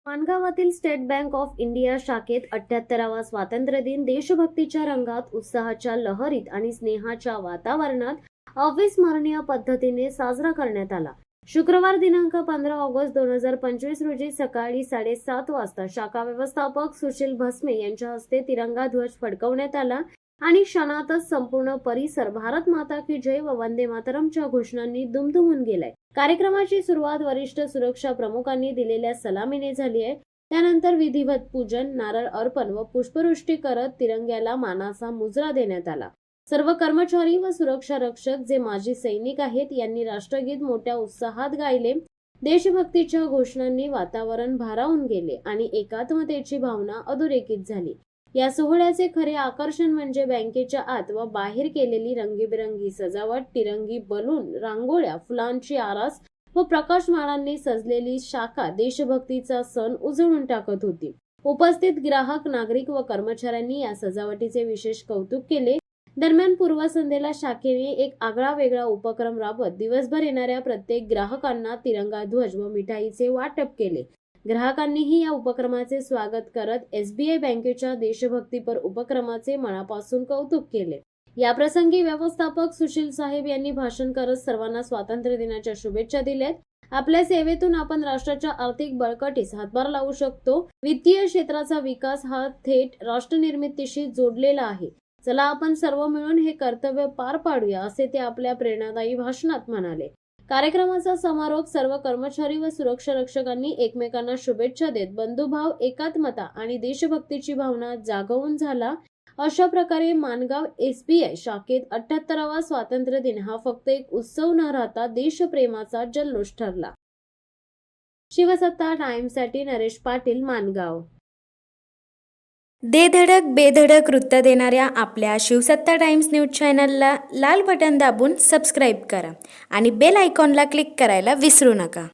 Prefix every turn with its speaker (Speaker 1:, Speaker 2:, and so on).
Speaker 1: माणगावातील state bank of India शाखेत 78वा स्वातंत्र्य दिन देशभक्तीच्या रंगात, उत्साहाच्या लहरीत आणि स्नेहाच्या वातावरणात अविस्मरणीय पद्धतीने साजरा करण्यात आला. शुक्रवार दिनांक 15 ऑगस्ट 2025 रोजी सकाळी 7:30 वाजता शाखा व्यवस्थापक सुशील भस्मे यांच्या हस्ते तिरंगा ध्वज फडकवण्यात आला आणि क्षणातच संपूर्ण परिसर भारत माता की जय व वंदे मातरमच्या घोषणांनी दुमदुमून गेलाय. कार्यक्रमाची सुरुवात वरिष्ठ सुरक्षा प्रमुखांनी दिलेल्या सलामीने झाली आहे. त्यानंतर विधिवत पूजन, नारळ अर्पण व पुष्पवृष्टी करत तिरंग्याला मानाचा मुजरा देण्यात आला. सर्व कर्मचारी व सुरक्षा रक्षक जे माजी सैनिक आहेत यांनी राष्ट्रगीत मोठ्या उत्साहात गायले. देशभक्तीच्या घोषणांनी वातावरण भारावून गेले आणि एकात्मतेची भावना अधोरेखित झाली. या सोहळ्याचे खरे आकर्षण म्हणजे बँकेच्या आत व बाहेर केलेली रंगीबेरंगी सजावट, तिरंगी बलून, रांगोळ्या, फुलांची आरास व प्रकाशमानांनी सजलेली शाखा देशभक्तीचा सण उजळून टाकत होती. उपस्थित ग्राहक, नागरिक व कर्मचाऱ्यांनी या सजावटीचे विशेष कौतुक केले. दरम्यान पूर्वसंध्येला शाखेने एक आगळा-वेगळा उपक्रम राबवत दिवसभर येणाऱ्या प्रत्येक ग्राहकांना तिरंगा ध्वज व मिठाईचे वाटप केले. ग्राहकांनीही या उपक्रमाचे स्वागत करत SBI बँकेच्या देशभक्तीपर उपक्रमाचे मनापासून कौतुक केले. याप्रसंगी व्यवस्थापक सुशील साहेब यांनी भाषण करत सर्वांना स्वातंत्र्य दिनाच्या शुभेच्छा दिल्यात. आपल्या सेवेतून आपण राष्ट्राच्या आर्थिक बळकटीस हातभार लावू शकतो. वित्तीय क्षेत्राचा विकास हा थेट राष्ट्रनिर्मितीशी जोडलेला आहे. चला आपण सर्व मिळून हे कर्तव्य पार पाडूया, असे ते आपल्या प्रेरणादायी भाषणात म्हणाले. कार्यक्रमाचा समारोप सर्व कर्मचारी व सुरक्षा रक्षकांनी एकमेकांना शुभेच्छा देत बंधुभाव, एकात्मता आणि देशभक्तीची भावना जागवून झाला. अशा प्रकारे माणगाव SBI शाखेत 78वा स्वातंत्र्य दिन हा फक्त एक उत्सव न राहता देशप्रेमाचा जल्लोष ठरला. शिवसत्ता टाइम्ससाठी नरेश पाटील, माणगाव.
Speaker 2: दे धडक बेधडक वृत्त देणाऱ्या आपल्या शिवसत्ता टाइम्स न्यूज चॅनलला लाल बटन दाबून सबस्क्राईब करा आणि बेल आयकॉनला क्लिक करायला विसरू नका.